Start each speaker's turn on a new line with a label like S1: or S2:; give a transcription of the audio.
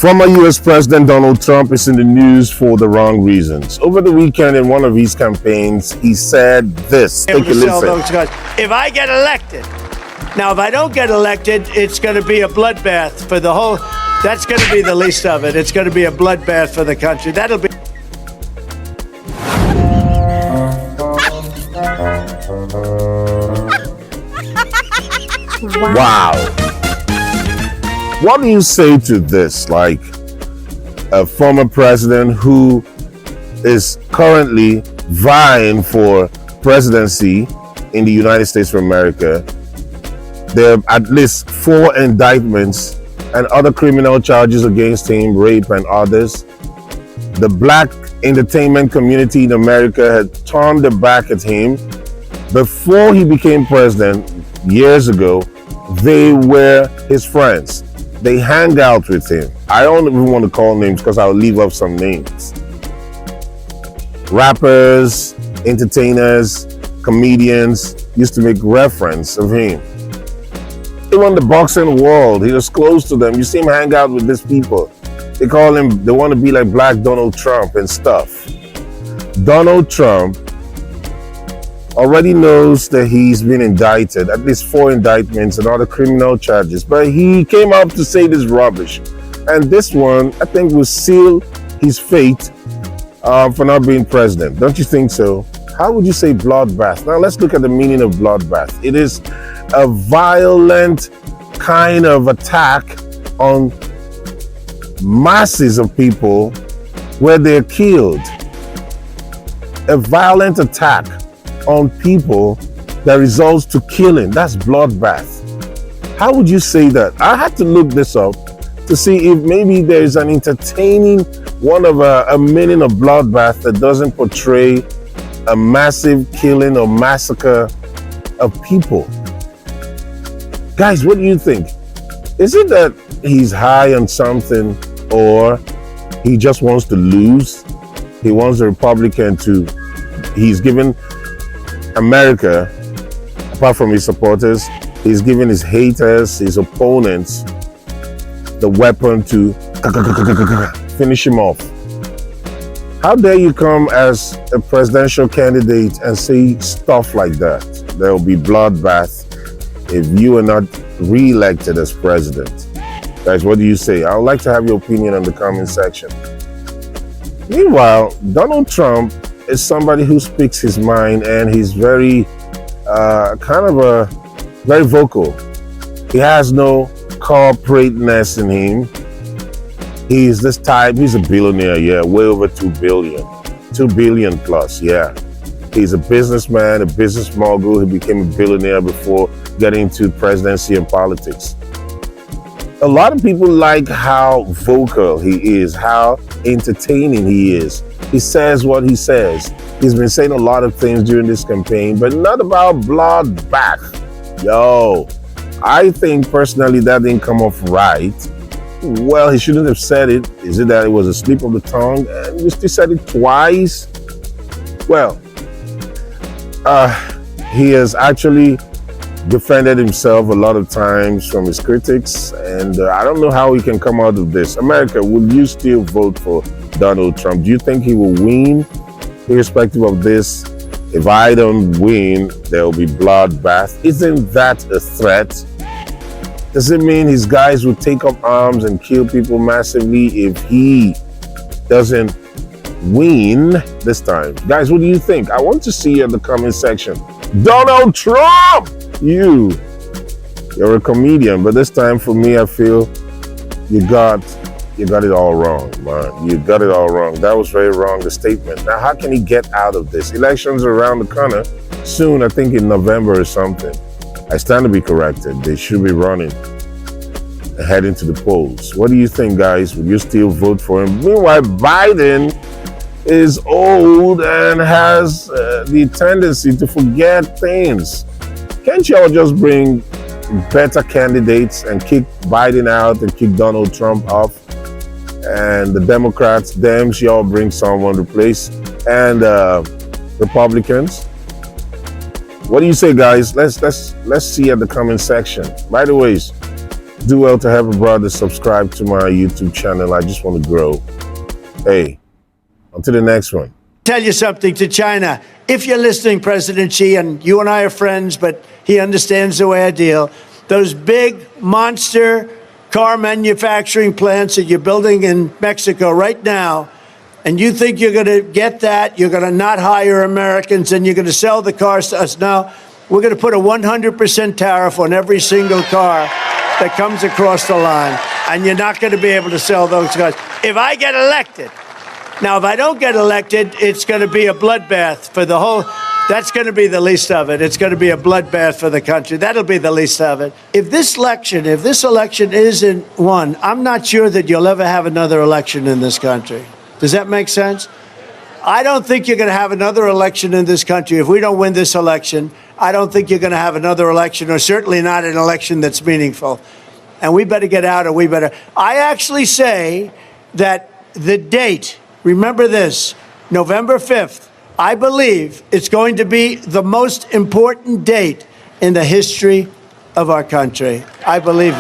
S1: Former US President Donald Trump is in the news for the wrong reasons. Over the weekend, in one of his campaigns, he said this. Take a listen.
S2: If I get elected, now if I don't get elected, it's going to be a bloodbath for the whole. That's going to be the least of it. It's going to be a bloodbath for the country. That'll be.
S1: Wow. What do you say to this? Like a former president who is currently vying for presidency in the United States of America. There are at least 4 indictments and other criminal charges against him, rape and others. The black entertainment community in America had turned their back at him. Before he became president years ago, they were his friends. They hang out with him. I don't even want to call names because I'll leave off some names. Rappers, entertainers, comedians used to make reference of him. Even the boxing world, he was close to them. You see him hang out with these people. They call him, they want to be like Black Donald Trump and stuff. Donald Trump already knows that he's been indicted, at least 4 indictments and other criminal charges, but he came out to say this rubbish. And this one, I think, will seal his fate for not being president. Don't you think so? How would you say bloodbath? Now let's look at the meaning of bloodbath. It is a violent kind of attack on masses of people where they're killed. A violent attack on people that results to killing. That's bloodbath. How would you say that? I had to look this up to see if maybe there's an entertaining one of a meaning of bloodbath that doesn't portray a massive killing or massacre of people. Guys, what do you think? Is it that he's high on something, or he just wants to lose? He wants the Republican to, he's given America, apart from his supporters, he's given his haters, his opponents, the weapon to finish him off. How dare you come as a presidential candidate and say stuff like that? There will be bloodbath if you are not re-elected as president. Guys, what do you say? I would like to have your opinion in the comment section. Meanwhile, Donald Trump is somebody who speaks his mind, and he's very very vocal. He has no corporateness in him. He's this type, he's a billionaire, yeah, way over 2 billion. 2 billion plus, yeah. He's a businessman, a business mogul. He became a billionaire before getting into presidency and politics. A lot of people like how vocal he is, how entertaining he is. He says what he says. He's been saying a lot of things during this campaign, but not about bloodbath. Yo, I think personally that didn't come off right. Well, he shouldn't have said it. Is it that it was a slip of the tongue? And you still said it twice? Well, he has actually defended himself a lot of times from his critics, and I don't know how he can come out of this. America, will you still vote for Donald Trump? Do you think he will win, irrespective of this? If I don't win, there will be bloodbath. Isn't that a threat? Does it mean his guys will take up arms and kill people massively if he doesn't win this time? Guys, what do you think? I want to see you in the comment section. Donald Trump! You're a comedian, but this time for me, I feel you got it all wrong, man. You got it all wrong. That was very wrong, the statement. Now, how can he get out of this? Elections are around the corner soon, I think in November or something. I stand to be corrected. They should be running and heading to the polls. What do you think, guys? Will you still vote for him? Meanwhile, Biden is old and has the tendency to forget things. Can't y'all just bring better candidates and kick Biden out and kick Donald Trump off? And the Democrats, y'all bring someone to replace. And Republicans. What do you say, guys? Let's see at the comment section. By the way, do well to have a brother subscribe to my YouTube channel. I just want to grow. Hey, on to the next one.
S2: Tell you something to China. If you're listening, President Xi, and you and I are friends, but he understands the way I deal, those big monster car manufacturing plants that you're building in Mexico right now, and you think you're going to get that, you're going to not hire Americans, and you're going to sell the cars to us. Now, we're going to put a 100% tariff on every single car that comes across the line, and you're not going to be able to sell those cars. If I get elected, now, if I don't get elected, it's going to be a bloodbath for the whole. That's going to be the least of it. It's going to be a bloodbath for the country. That'll be the least of it. If this election isn't won, I'm not sure that you'll ever have another election in this country. Does that make sense? I don't think you're going to have another election in this country. If we don't win this election, I don't think you're going to have another election, or certainly not an election that's meaningful. And we better get out, or we better. I actually say that the date, remember this, November 5th, I believe it's going to be the most important date in the history of our country. I believe it.